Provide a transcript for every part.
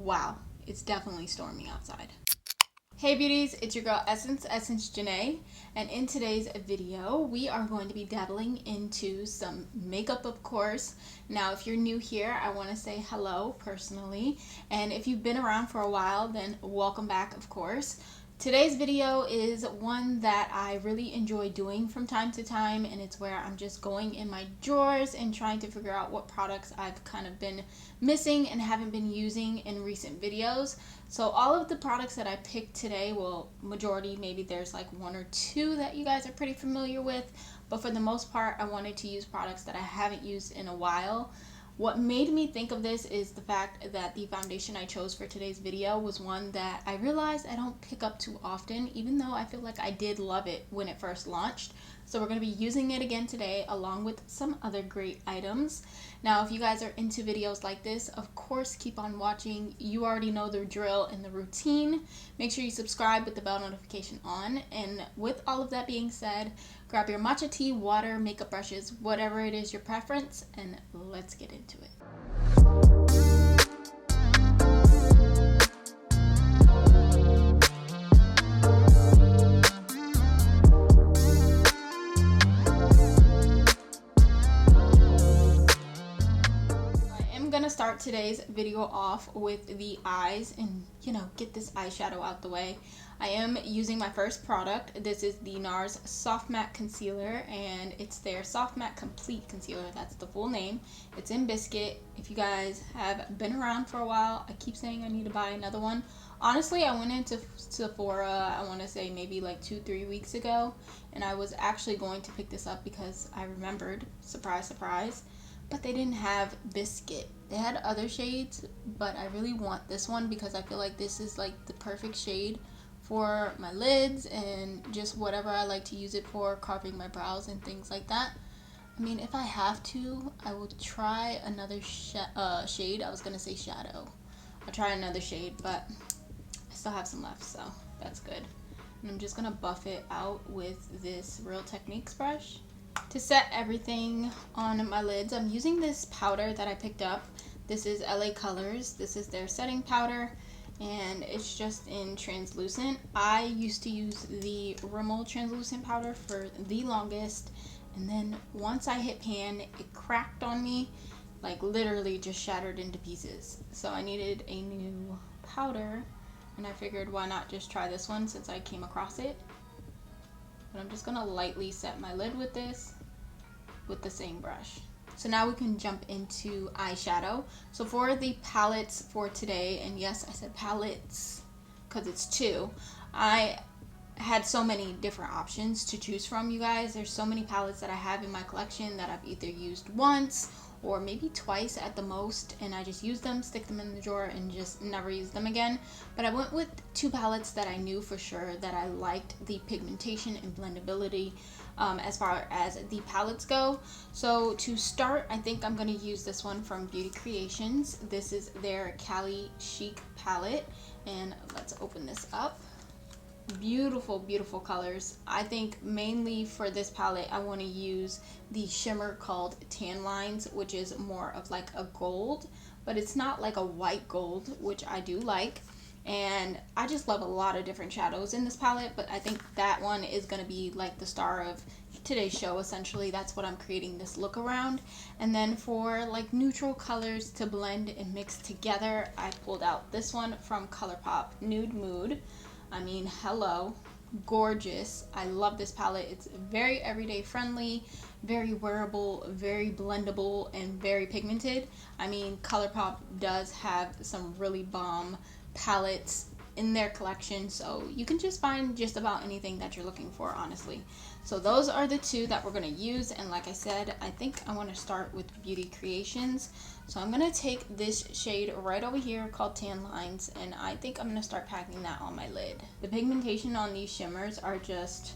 wow, it's definitely stormy outside. Hey beauties, it's your girl Essence Janay, and in today's video we are going to be dabbling into some makeup, of course. Now if you're new here, I want to say hello personally, and if you've been around for a while, then welcome back, of course. Today's video is one that I really enjoy doing from time to time, and it's where I'm just going in my drawers and trying to figure out what products I've kind of been missing and haven't been using in recent videos. So all of the products that I picked today, well, majority, maybe there's like one or two that you guys are pretty familiar with, but for the most part I wanted to use products that I haven't used in a while. What made me think of this is the fact that the foundation I chose for today's video was one that I realized I don't pick up too often, even though I feel like I did love it when it first launched. So we're going to be using it again today along with some other great items. Now if you guys are into videos like this, of course keep on watching. You already know the drill and the routine. Make sure you subscribe with the bell notification on. And with all of that being said, grab your matcha tea, water, makeup brushes, whatever it is your preference, and let's get into it. Start today's video off with the eyes and get this eyeshadow out the way. I am using my first product. This is the Nars Soft Matte Concealer, and it's their Soft Matte Complete Concealer. That's the full name. It's in Biscuit. If you guys have been around for a while, I keep saying I need to buy another one. Honestly, I went into Sephora, I want to say maybe like 2-3 weeks ago, and I was actually going to pick this up because I remembered, surprise surprise, but they didn't have Biscuit. They had other shades, but I really want this one because I feel like this is like the perfect shade for my lids and just whatever I like to use it for, carving my brows and things like that. I mean, if I have to, I will try another shade. I was gonna say shadow. I'll try another shade, but I still have some left, so that's good. And I'm just gonna buff it out with this Real Techniques brush. To set everything on my lids, I'm using this powder that I picked up. This is LA Colors. This is their setting powder, and it's just in translucent. I used to use the Rimmel translucent powder for the longest, and then once I hit pan, it cracked on me, like literally just shattered into pieces. So I needed a new powder, and I figured why not just try this one since I came across it. But I'm just gonna lightly set my lid with this with the same brush. So now we can jump into eyeshadow. So for the palettes for today, and yes, I said palettes because it's two, I had so many different options to choose from, you guys. There's so many palettes that I have in my collection that I've either used once or maybe twice at the most, and I just use them, stick them in the drawer, and just never use them again. But I went with two palettes that I knew for sure that I liked the pigmentation and blendability as far as the palettes go. So to start, I think I'm going to use this one from Beauty Creations. This is their Cali Chic palette, and let's open this up. Beautiful, beautiful colors. I think mainly for this palette I want to use the shimmer called Tan Lines, which is more of like a gold, but it's not like a white gold, which I do like. And I just love a lot of different shadows in this palette, but I think that one is going to be like the star of today's show. Essentially, that's what I'm creating this look around. And then for like neutral colors to blend and mix together, I pulled out this one from ColourPop, Nude Mood. I mean, hello, gorgeous. I love this palette. It's very everyday friendly, very wearable, very blendable, and very pigmented. I mean, ColourPop does have some really bomb palettes in their collection, so you can just find just about anything that you're looking for, honestly. So those are the two that we're going to use, and like I said, I think I want to start with Beauty Creations. So I'm going to take this shade right over here called Tan Lines, and I think I'm going to start packing that on my lid. The pigmentation on these shimmers are just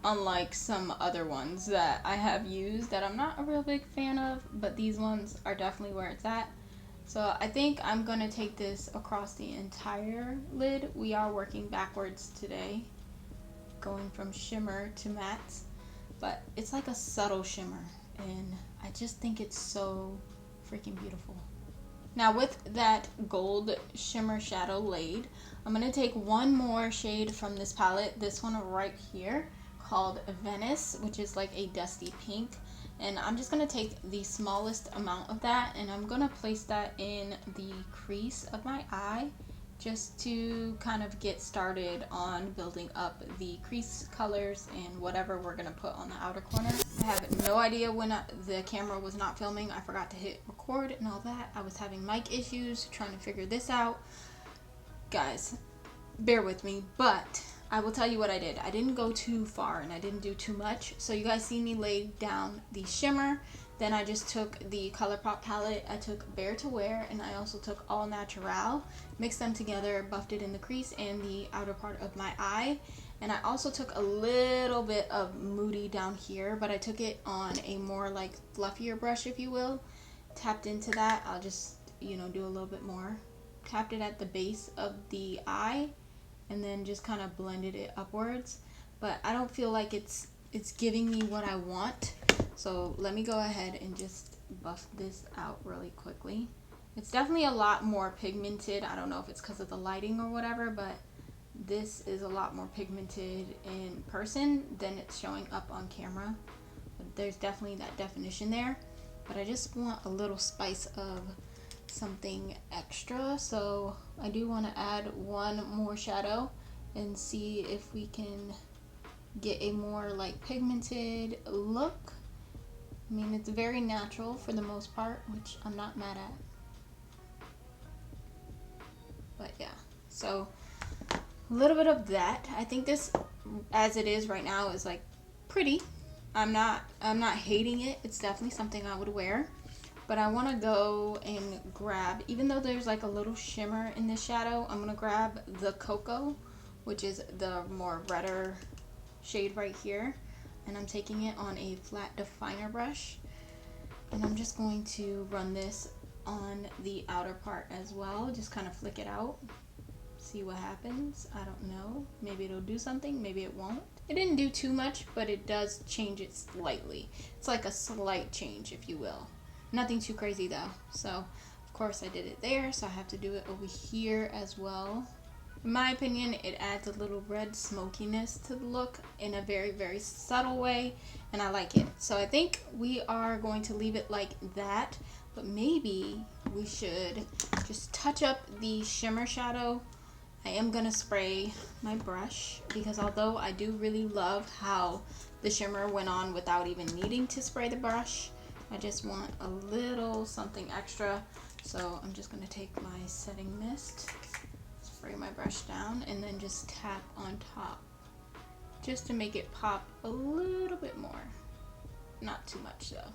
unlike some other ones that I have used that I'm not a real big fan of, but these ones are definitely where it's at. So I think I'm going to take this across the entire lid. We are working backwards today, going from shimmer to matte, but it's like a subtle shimmer, and I just think it's so freaking beautiful. Now with that gold shimmer shadow laid, I'm going to take one more shade from this palette, this one right here, called Venice, which is like a dusty pink. And I'm just going to take the smallest amount of that, and I'm going to place that in the crease of my eye, just to kind of get started on building up the crease colors and whatever we're going to put on the outer corner. I have no idea when the camera was not filming. I forgot to hit record and all that. I was having mic issues trying to figure this out. Guys, bear with me, but I will tell you what I did. I didn't go too far and I didn't do too much. So you guys see me lay down the shimmer. Then I just took the ColourPop palette. I took Bare to Wear, and I also took All Natural. Mixed them together, buffed it in the crease and the outer part of my eye. And I also took a little bit of Moody down here, but I took it on a more like fluffier brush, if you will. Tapped into that. I'll just, you know, do a little bit more. Tapped it at the base of the eye, and then just kind of blended it upwards. But I don't feel like it's giving me what I want. So let me go ahead and just buff this out really quickly. It's definitely a lot more pigmented. I don't know if it's because of the lighting or whatever, but this is a lot more pigmented in person than it's showing up on camera. But there's definitely that definition there. But I just want a little spice of something extra. So I do want to add one more shadow and see if we can get a more like pigmented look. I mean, it's very natural for the most part, which I'm not mad at. But yeah, so a little bit of that. I think this, as it is right now, is like pretty. I'm not hating it. It's definitely something I would wear. But I want to go and grab, even though there's like a little shimmer in this shadow, I'm going to grab the Cocoa, which is the more redder shade right here. And I'm taking it on a flat definer brush. And I'm just going to run this on the outer part as well. Just kind of flick it out. See what happens. I don't know. Maybe it'll do something. Maybe it won't. It didn't do too much, but it does change it slightly. It's like a slight change, if you will. Nothing too crazy though. So, of course I did it there. So I have to do it over here as well. In my opinion, it adds a little red smokiness to the look in a very, very subtle way, and I like it. So I think we are going to leave it like that, but maybe we should just touch up the shimmer shadow. I am going to spray my brush because although I do really love how the shimmer went on without even needing to spray the brush, I just want a little something extra. So I'm just going to take my setting mist, spray my brush down, and then just tap on top just to make it pop a little bit more. Not too much though.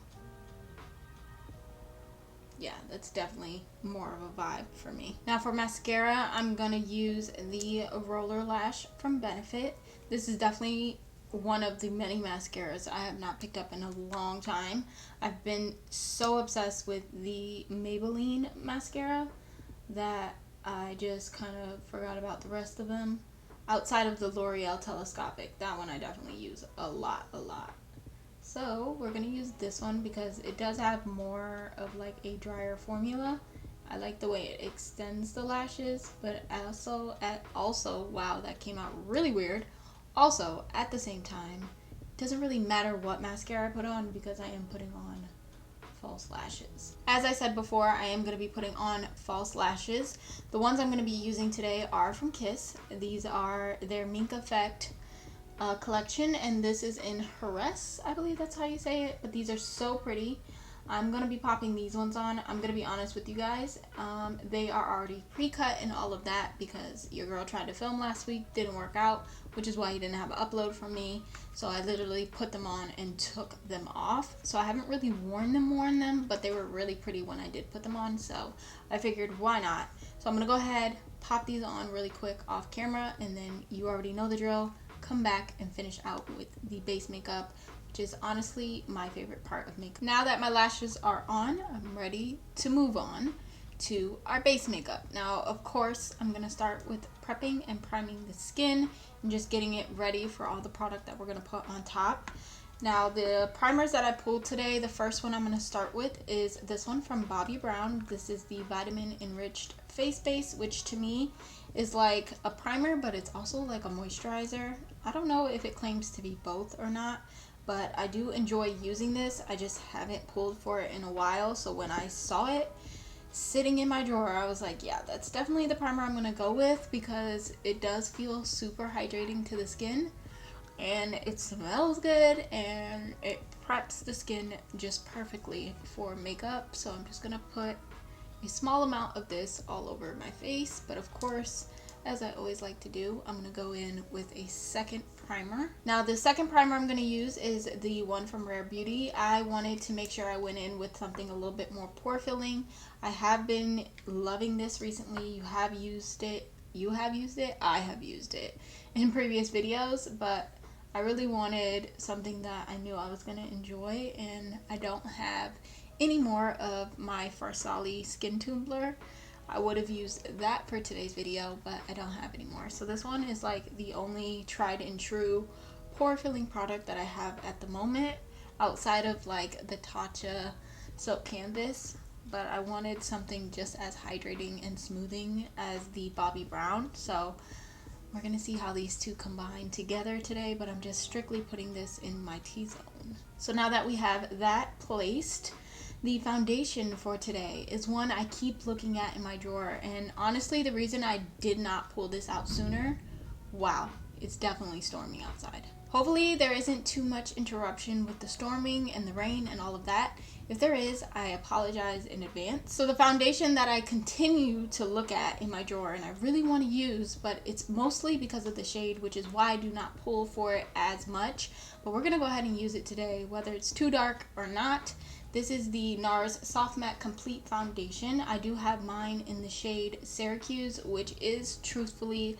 Yeah, that's definitely more of a vibe for me. Now for mascara, I'm gonna use the Roller Lash from Benefit. This is definitely one of the many mascaras I have not picked up in a long time. I've been so obsessed with the Maybelline Mascara that I just kind of forgot about the rest of them. Outside of the L'Oreal Telescopic, that one I definitely use a lot. So we're going to use this one because it does have more of like a drier formula. I like the way it extends the lashes, but also, wow, that came out really weird. Also, at the same time, it doesn't really matter what mascara I put on because I am putting on false lashes. As I said before, I am going to be putting on false lashes. The ones I'm going to be using today are from Kiss. These are their Mink Effect collection, and this is in Jerez, I believe that's how you say it, but these are so pretty. I'm going to be popping these ones on. I'm going to be honest with you guys. They are already pre-cut and all of that because your girl tried to film last week, didn't work out, which is why you didn't have an upload from me. So I literally put them on and took them off. So I haven't really worn them, but they were really pretty when I did put them on. So I figured, why not? So I'm going to go ahead, pop these on really quick off camera, and then you already know the drill. Come back and finish out with the base makeup, which is honestly my favorite part of makeup. Now that my lashes are on, I'm ready to move on to our base makeup. Now, of course, I'm going to start with prepping and priming the skin and just getting it ready for all the product that we're going to put on top. Now the primers that I pulled today, the first one I'm going to start with is this one from Bobbi Brown. This is the Vitamin Enriched Face Base, which to me is like a primer, but it's also like a moisturizer. I don't know if it claims to be both or not, but I do enjoy using this. I just haven't pulled for it in a while, so when I saw it sitting in my drawer, I was like, yeah, that's definitely the primer I'm going to go with because it does feel super hydrating to the skin. And it smells good and it preps the skin just perfectly for makeup. So I'm just gonna put a small amount of this all over my face, but of course, as I always like to do, I'm gonna go in with a second primer. Now the second primer I'm gonna use is the one from Rare Beauty. I wanted to make sure I went in with something a little bit more pore filling. I have been loving this recently. You have used it, I have used it in previous videos, but I really wanted something that I knew I was going to enjoy, and I don't have any more of my Farsali Skin Tumbler. I would have used that for today's video, but I don't have any more. So this one is like the only tried and true pore filling product that I have at the moment, outside of like the Tatcha Silk Canvas. But I wanted something just as hydrating and smoothing as the Bobbi Brown. So we're going to see how these two combine together today, but I'm just strictly putting this in my T-zone. So now that we have that placed, the foundation for today is one I keep looking at in my drawer. And honestly, the reason I did not pull this out sooner, wow, it's definitely storming outside. Hopefully there isn't too much interruption with the storming and the rain and all of that. If there is, I apologize in advance. So the foundation that I continue to look at in my drawer and I really want to use, but it's mostly because of the shade, which is why I do not pull for it as much. But we're going to go ahead and use it today, whether it's too dark or not. This is the Nars Soft Matte Complete Foundation. I do have mine in the shade Syracuse, which is truthfully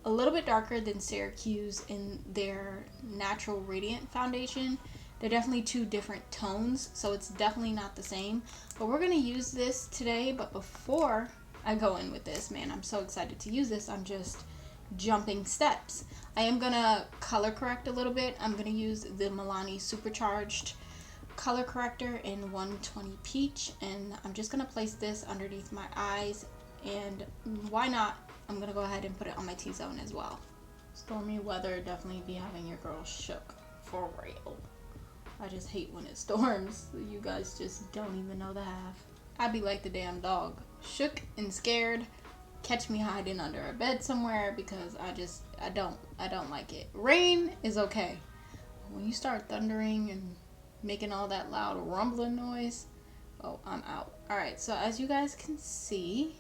a little bit darker than Syracuse in their Natural Radiant foundation. They're definitely two different tones, so it's definitely not the same. But we're going to use this today, but before I go in with this, man, I'm so excited to use this. I'm just jumping steps. I am going to color correct a little bit. I'm going to use the Milani Supercharged color corrector in 120 Peach, and I'm just going to place this underneath my eyes, and why not, I'm going to go ahead and put it on my T-zone as well. Stormy weather definitely be having your girl shook for real. I just hate when it storms. You guys just don't even know the half. I'd be like the damn dog, shook and scared. Catch me hiding under a bed somewhere because I don't like it. Rain is okay. When you start thundering and making all that loud rumbling noise, oh, I'm out. Alright, so as you guys can see,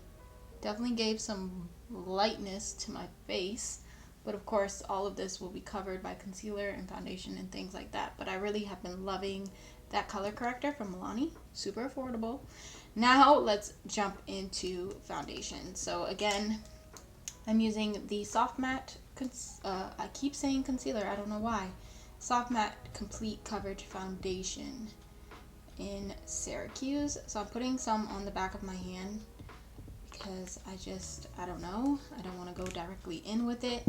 definitely gave some lightness to my face. But of course, all of this will be covered by concealer and foundation and things like that. But I really have been loving that color corrector from Milani. Super affordable. Now, let's jump into foundation. So again, I'm using the Soft Matte, I keep saying concealer, I don't know why. Soft Matte Complete Coverage Foundation in Syracuse. So I'm putting some on the back of my hand because I don't know. I don't want to go directly in with it.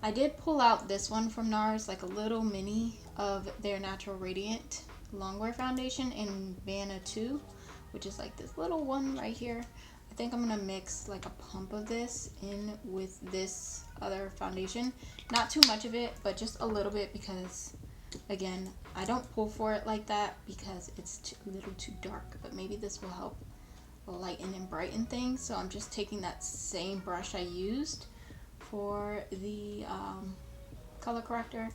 I did pull out this one from Nars, like a little mini of their Natural Radiant Longwear Foundation in Vanna 2, which is like this little one right here. I think I'm going to mix like a pump of this in with this other foundation. Not too much of it, but just a little bit because, again, I don't pull for it like that because it's a little too dark. But maybe this will help lighten and brighten things. So I'm just taking that same brush I used for the color corrector,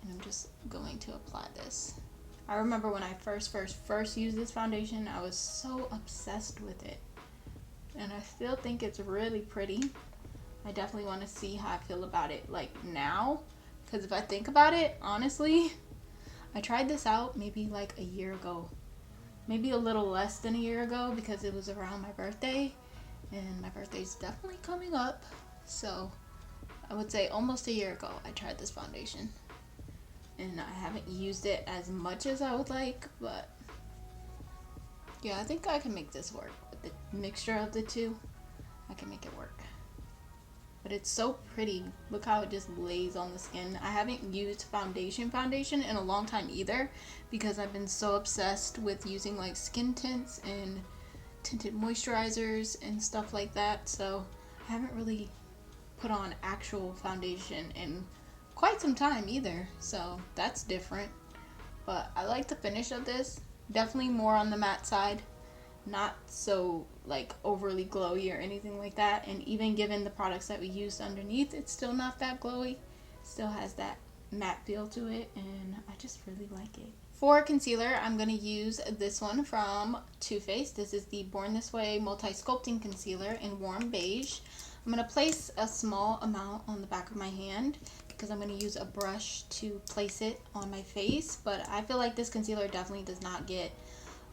and I'm just going to apply this. I remember when I first used this foundation, I was so obsessed with it, and I still think it's really pretty. I definitely want to see how I feel about it like now, because if I think about it honestly, I tried this out maybe like a year ago, maybe a little less than a year ago, because it was around my birthday, and my birthday's definitely coming up. So I would say almost a year ago I tried this foundation, and I haven't used it as much as I would like, but yeah, I think I can make this work with the mixture of the two. I can make it work. but it's so pretty. Look how it just lays on the skin. I haven't used foundation in a long time either, because I've been so obsessed with using like skin tints and tinted moisturizers and stuff like that, so I haven't really put on actual foundation in quite some time either, so that's different. But I like the finish of this. Definitely more on the matte side, not so like overly glowy or anything like that. And even given the products that we used underneath, it's still not that glowy. Still has that matte feel to it, and I just really like it. For concealer, I'm going to use this one from Too Faced. This is the Born This Way Multi-Sculpting Concealer in Warm Beige. I'm going to place a small amount on the back of my hand because I'm going to use a brush to place it on my face. But I feel like this concealer definitely does not get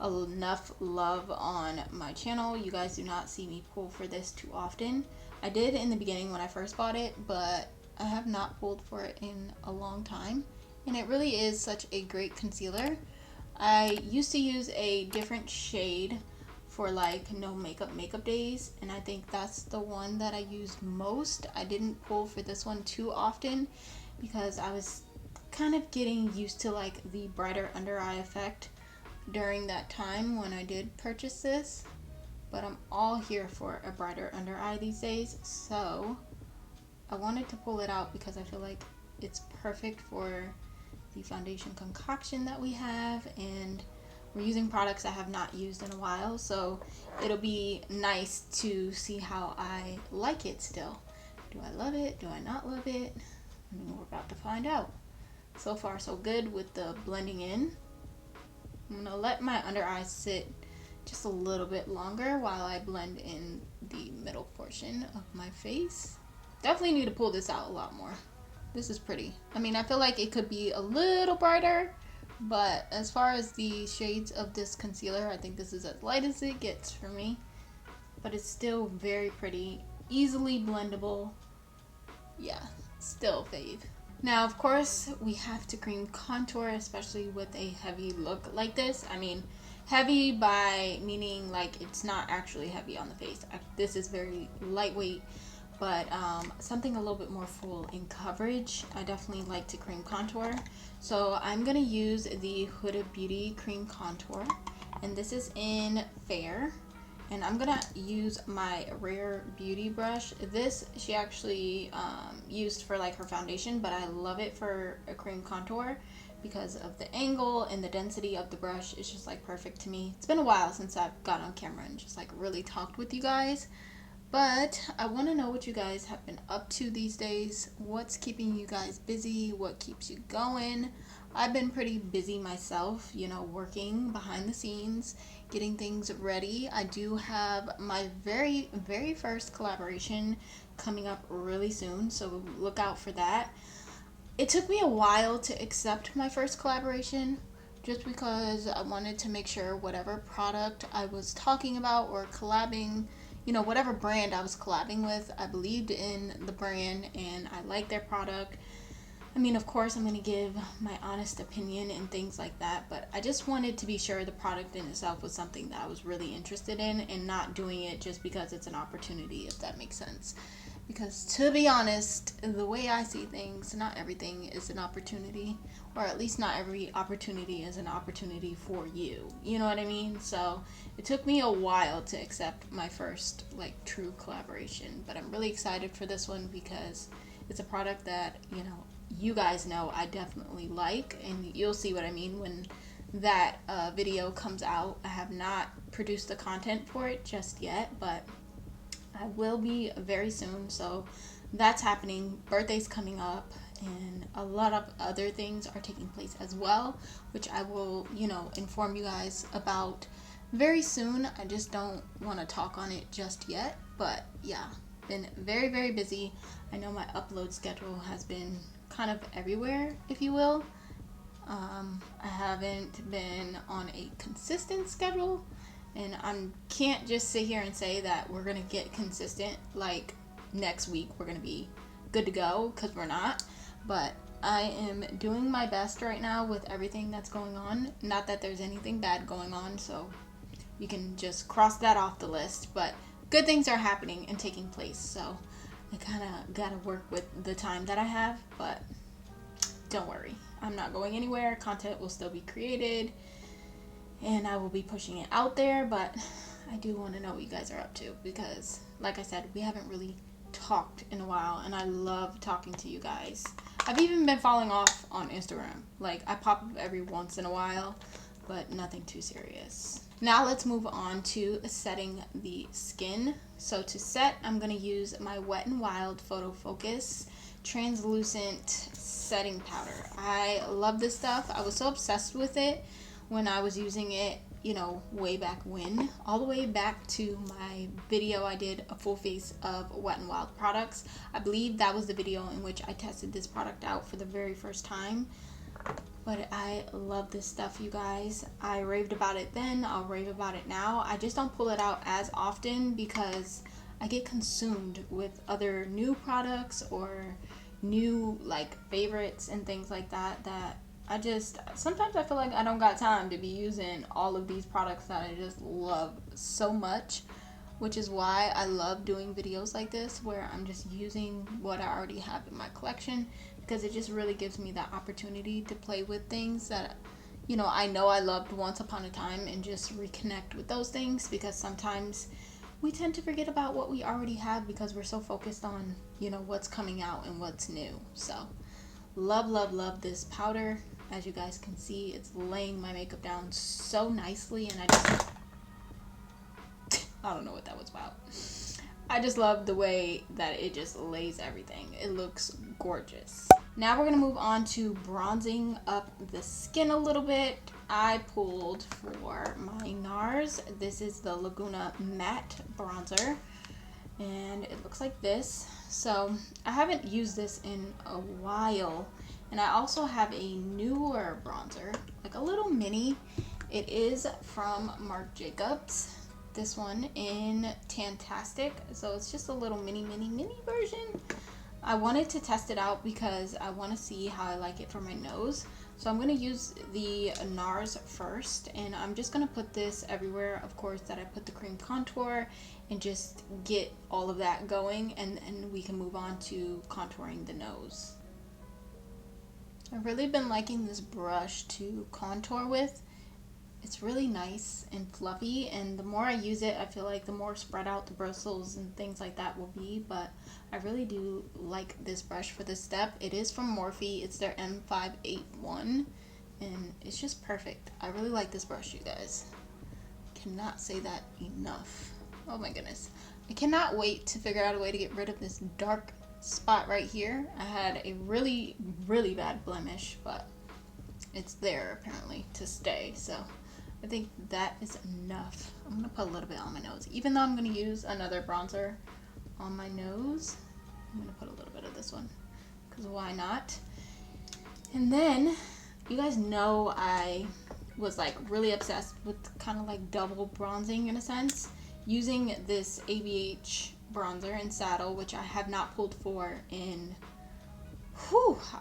enough love on my channel. You guys do not see me pull for this too often. I did in the beginning when I first bought it, but I have not pulled for it in a long time. And it really is such a great concealer. I used to use a different shade for like no makeup days, and I think that's the one that I used most. I didn't pull for this one too often because I was kind of getting used to like the brighter under eye effect during that time when I did purchase this. But I'm all here for a brighter under eye these days, so I wanted to pull it out because I feel like it's perfect for the foundation concoction that we have, and we're using products I have not used in a while, so it'll be nice to see how I like it still. Do I love it? Do I not love it? I mean, we're about to find out. So far so good with the blending in. I'm gonna let my under eye sit just a little bit longer while I blend in the middle portion of my face. Definitely need to pull this out a lot more. This is pretty. I mean, I feel like it could be a little brighter, but as far as the shades of this concealer, I think this is as light as it gets for me. But it's still very pretty, easily blendable. Yeah, still fave. Now, of course, we have to cream contour, especially with a heavy look like this. I mean, heavy by meaning like it's not actually heavy on the face. This is very lightweight, but something a little bit more full in coverage. I definitely like to cream contour. So I'm going to use the Huda Beauty Cream Contour, and this is in Fair. And I'm going to use my Rare Beauty brush. This she actually used for like her foundation, but I love it for a cream contour because of the angle and the density of the brush. It's just like perfect to me. It's been a while since I've got on camera and just like really talked with you guys. But I want to know what you guys have been up to these days. What's keeping you guys busy? What keeps you going? I've been pretty busy myself, you know, working behind the scenes, getting things ready. I do have my very first collaboration coming up really soon, so look out for that. It took me a while to accept my first collaboration just because I wanted to make sure whatever product I was talking about or collabing, you know, whatever brand I was collabing with, I believed in the brand and I liked their product. I mean, of course, I'm going to give my honest opinion and things like that, but I just wanted to be sure the product in itself was something that I was really interested in and not doing it just because it's an opportunity, if that makes sense. Because to be honest, the way I see things, not everything is an opportunity, or at least not every opportunity is an opportunity for you. You know what I mean? So it took me a while to accept my first like true collaboration, but I'm really excited for this one because it's a product that, you know, you guys know I definitely like, and you'll see what I mean when that video comes out. I have not produced the content for it just yet, but I will be very soon, so that's happening. Birthday's coming up, and a lot of other things are taking place as well, which I will, you know, inform you guys about very soon. I just don't want to talk on it just yet, but yeah, been very busy. I know my upload schedule has been kind of everywhere, if you will. I haven't been on a consistent schedule, and I can't just sit here and say that we're gonna get consistent like next week we're gonna be good to go, because we're not. But I am doing my best right now with everything that's going on. Not that there's anything bad going on, so you can just cross that off the list, but good things are happening and taking place. So I kind of got to work with the time that I have, but don't worry. I'm not going anywhere. Content will still be created, and I will be pushing it out there, but I do want to know what you guys are up to because, like I said, we haven't really talked in a while, and I love talking to you guys. I've even been falling off on Instagram. Like, I pop up every once in a while, but nothing too serious. Now let's move on to setting the skin. So to set, I'm going to use my Wet n Wild Photo Focus translucent setting powder. I love this stuff. I was so obsessed with it when I was using it, you know, way back when, all the way back to my video I did a full face of Wet n Wild products. I believe that was the video in which I tested this product out for the very first time. But I love this stuff, you guys. I raved about it then, I'll rave about it now. I just don't pull it out as often because I get consumed with other new products or new like favorites and things like that sometimes I feel like I don't got time to be using all of these products that I just love so much, which is why I love doing videos like this where I'm just using what I already have in my collection, because it just really gives me that opportunity to play with things that, you know I loved once upon a time and just reconnect with those things, because sometimes we tend to forget about what we already have because we're so focused on, you know, what's coming out and what's new. So love this powder. As you guys can see, it's laying my makeup down so nicely, and I don't know what that was about. I just love the way that it just lays everything. It looks gorgeous. Now we're gonna move on to bronzing up the skin a little bit. I pulled for my Nars. This is the Laguna Matte Bronzer, and it looks like this. So I haven't used this in a while, and I also have a newer bronzer, like a little mini. It is from Marc Jacobs. This one in Tantastic. So it's just a little mini version. I wanted to test it out because I want to see how I like it for my nose. So I'm going to use the Nars first, and I'm just going to put this everywhere, of course, that I put the cream contour, and just get all of that going, and then we can move on to contouring the nose. I've really been liking this brush to contour with. It's really nice and fluffy, and the more I use it, I feel like the more spread out the bristles and things like that will be, but I really do like this brush for this step. It is from Morphe. It's their M581, and it's just perfect. I really like this brush, you guys. Cannot say that enough. Oh my goodness. I cannot wait to figure out a way to get rid of this dark spot right here. I had a really bad blemish, but it's there apparently to stay, so I think that is enough. I'm going to put a little bit on my nose. Even though I'm going to use another bronzer on my nose, I'm going to put a little bit of this one, because why not? And then, you guys know I was like really obsessed with kind of like double bronzing in a sense, using this ABH bronzer in Saddle, which I have not pulled for in,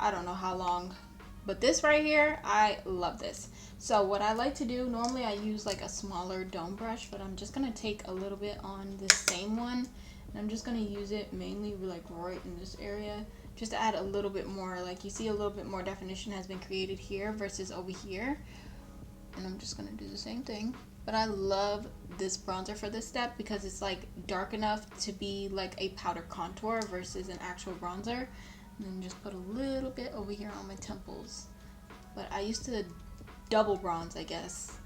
I don't know how long. But this right here, I love this. So what I like to do, normally I use like a smaller dome brush, but I'm just going to take a little bit on this same one, and I'm just going to use it mainly like right in this area, just to add a little bit more, like you see a little bit more definition has been created here versus over here. And I'm just going to do the same thing. But I love this bronzer for this step because it's like dark enough to be like a powder contour versus an actual bronzer. And then just put a little bit over here on my temples. But I used to double bronze, I guess,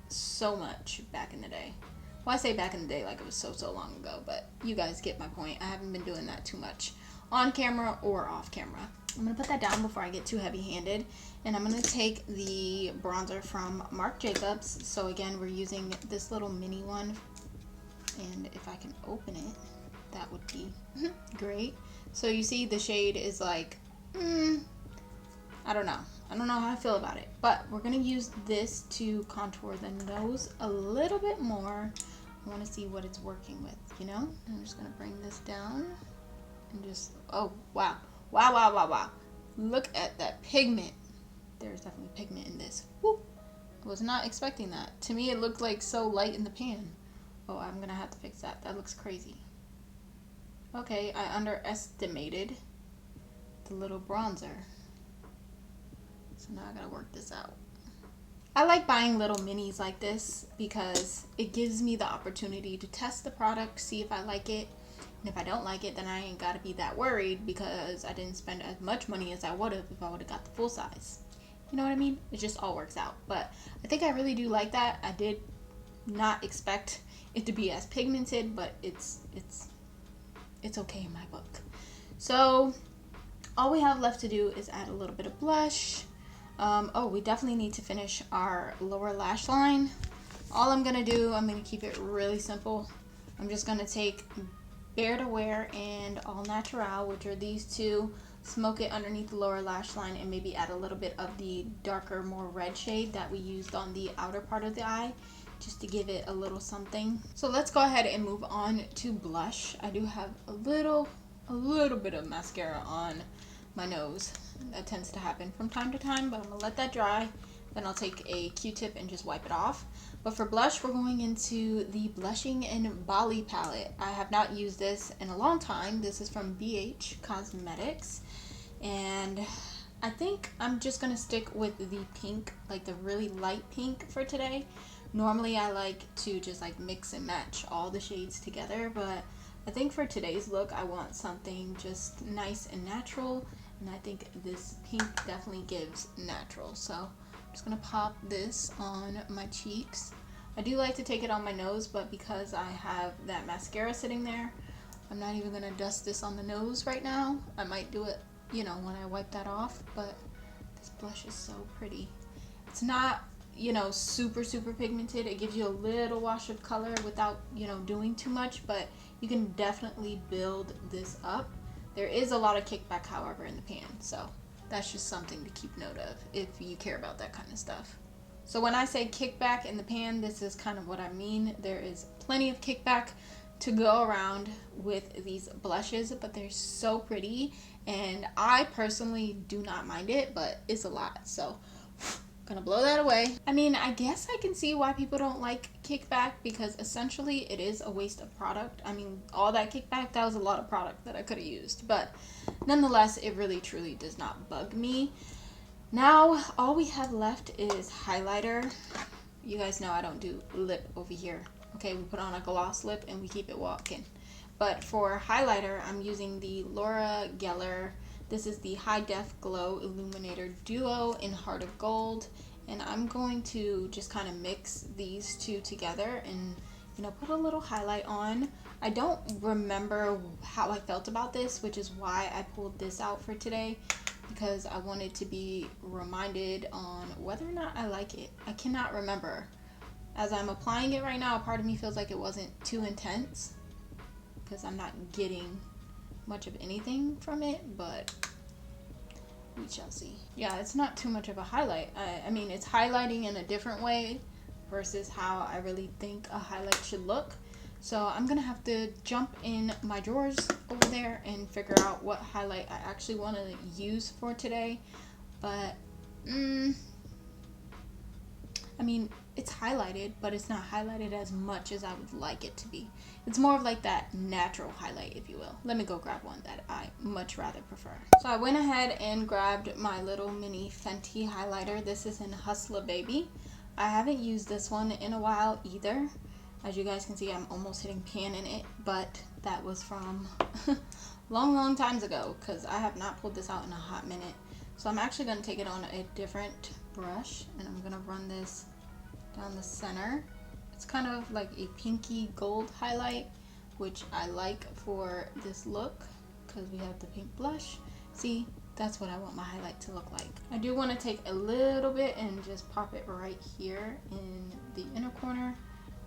so much back in the day. Well, I say back in the day like it was so long ago, but you guys get my point. I haven't been doing that too much on camera or off camera. I'm going to put that down before I get too heavy-handed. And I'm going to take the bronzer from Marc Jacobs. So again, we're using this little mini one. And if I can open it, that would be great. So you see the shade is like, I don't know. I don't know how I feel about it. But we're going to use this to contour the nose a little bit more. I want to see what it's working with, you know? I'm just going to bring this down and just, oh, wow. Wow. Look at that pigment. There's definitely pigment in this. Woo. I was not expecting that. To me, it looked like so light in the pan. Oh, I'm going to have to fix that. That looks crazy. Okay, I underestimated the little bronzer. So now I gotta work this out. I like buying little minis like this because it gives me the opportunity to test the product, see if I like it. And if I don't like it, then I ain't gotta be that worried because I didn't spend as much money as I would have if I would have got the full size. You know what I mean? It just all works out. But I think I really do like that. I did not expect it to be as pigmented, but it's okay in my book. So all we have left to do is add a little bit of blush. Oh, we definitely need to finish our lower lash line. All I'm gonna do, I'm gonna keep it really simple. I'm just gonna take Bare to Wear and All Natural, which are these two, smoke it underneath the lower lash line, and maybe add a little bit of the darker, more red shade that we used on the outer part of the eye, just to give it a little something. So let's go ahead and move on to blush. I do have a little bit of mascara on my nose. That tends to happen from time to time, but I'm gonna let that dry. Then I'll take a Q-tip and just wipe it off. But for blush, we're going into the Blushing in Bali palette. I have not used this in a long time. This is from BH Cosmetics. And I think I'm just gonna stick with the pink, like the really light pink for today. Normally I like to just like mix and match all the shades together, but I think for today's look, I want something just nice and natural. And I think this pink definitely gives natural. So I'm just gonna pop this on my cheeks. I do like to take it on my nose, but because I have that mascara sitting there, I'm not even gonna dust this on the nose right now. I might do it, you know, when I wipe that off, but this blush is so pretty. It's not, you know, super pigmented. It gives you a little wash of color without, you know, doing too much, but you can definitely build this up. There is a lot of kickback, however, in the pan, so that's just something to keep note of if you care about that kind of stuff. So when I say kickback in the pan, this is kind of what I mean. There is plenty of kickback to go around with these blushes, but they're so pretty, and I personally do not mind it, but it's a lot, so gonna blow that away. I mean, I guess I can see why people don't like kickback, because essentially it is a waste of product. I mean, all that kickback, that was a lot of product that I could have used, but nonetheless, it really truly does not bug me. Now all we have left is highlighter. You guys know I don't do lip over here. Okay, we put on a gloss lip and we keep it walking. But for highlighter, I'm using the Laura Geller. This is the High Def Glow Illuminator Duo in Heart of Gold. And I'm going to just kind of mix these two together and, you know, put a little highlight on. I don't remember how I felt about this, which is why I pulled this out for today, because I wanted to be reminded on whether or not I like it. I cannot remember. As I'm applying it right now, a part of me feels like it wasn't too intense because I'm not getting much of anything from it, but we shall see. Yeah, it's not too much of a highlight. I mean, it's highlighting in a different way versus how I really think a highlight should look. So I'm gonna have to jump in my drawers over there and figure out what highlight I actually want to use for today. But I mean, it's highlighted, but it's not highlighted as much as I would like it to be. It's more of like that natural highlight, if you will. Let me go grab one that I much rather prefer. So I went ahead and grabbed my little mini Fenty highlighter. This is in Hustler Baby. I haven't used this one in a while either. As you guys can see, I'm almost hitting pan in it, but that was from long times ago, because I have not pulled this out in a hot minute. So I'm actually going to take it on a different brush, and I'm going to run this down the center. It's kind of like a pinky gold highlight, which I like for this look because we have the pink blush. See, that's what I want my highlight to look like. I do want to take a little bit and just pop it right here in the inner corner,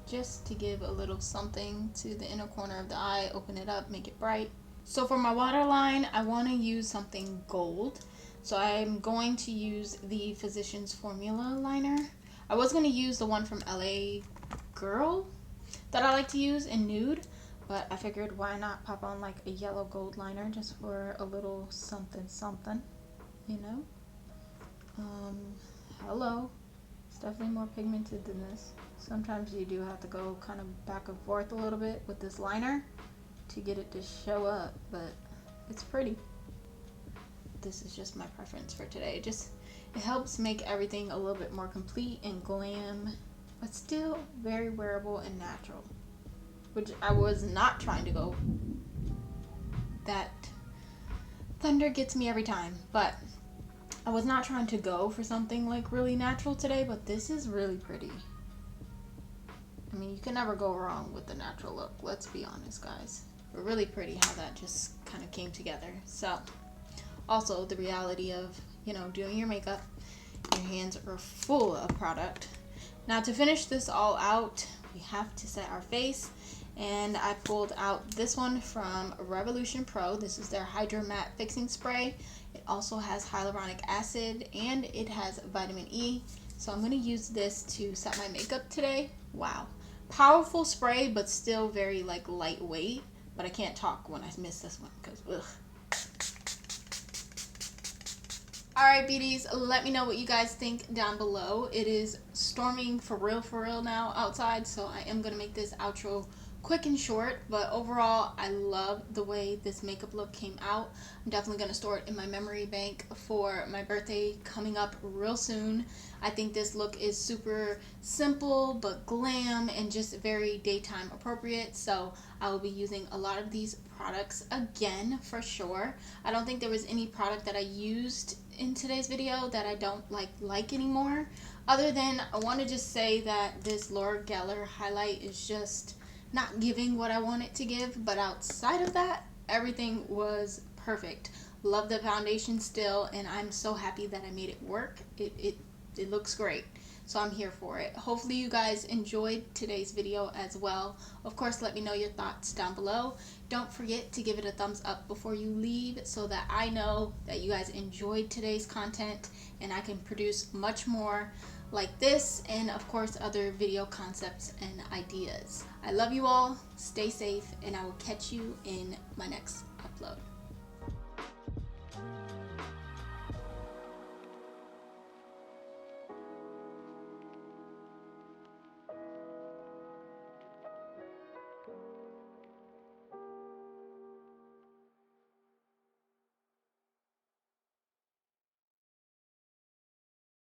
just to give a little something to the inner corner of the eye, open it up, make it bright. So for my waterline, I want to use something gold. So I'm going to use the Physicians Formula liner. I was going to use the one from LA Girl that I like to use in nude, but I figured why not pop on like a yellow gold liner just for a little something, you know? Hello. It's definitely more pigmented than this. Sometimes you do have to go kind of back and forth a little bit with this liner. to get it to show up, but it's pretty. This is just my preference for today. It helps make everything a little bit more complete and glam, but still very wearable and natural, which I was not trying to go. That thunder gets me every time, but I was not trying to go for something like really natural today, but this is really pretty. I mean, you can never go wrong with the natural look, let's be honest, guys. But really pretty how that just kind of came together. So also the reality of, you know, doing your makeup, your hands are full of product. Now to finish this all out, we have to set our face, and I pulled out this one from Revolution Pro. This is their Hydra Matte Fixing Spray. It also has hyaluronic acid and it has vitamin E. So I'm going to use this to set my makeup today. Wow. Powerful spray, but still very like lightweight. But I can't talk when I miss this one because ugh. Alright, beauties, let me know what you guys think down below. It is storming for real now outside, so I am going to make this outro quick and short, but overall I love the way this makeup look came out. I'm definitely going to store it in my memory bank for my birthday coming up real soon. I think this look is super simple but glam and just very daytime appropriate, so I will be using a lot of these products again for sure. I don't think there was any product that I used in today's video that I don't like anymore, other than I want to just say that this Laura Geller highlight is just not giving what I want it to give, but outside of that, everything was perfect. Love the foundation still, and I'm so happy that I made it work. It looks great, so I'm here for it. Hopefully you guys enjoyed today's video as well. Of course, let me know your thoughts down below. Don't forget to give it a thumbs up before you leave so that I know that you guys enjoyed today's content and I can produce much more like this, and of course other video concepts and ideas. I love you all, stay safe, and I will catch you in my next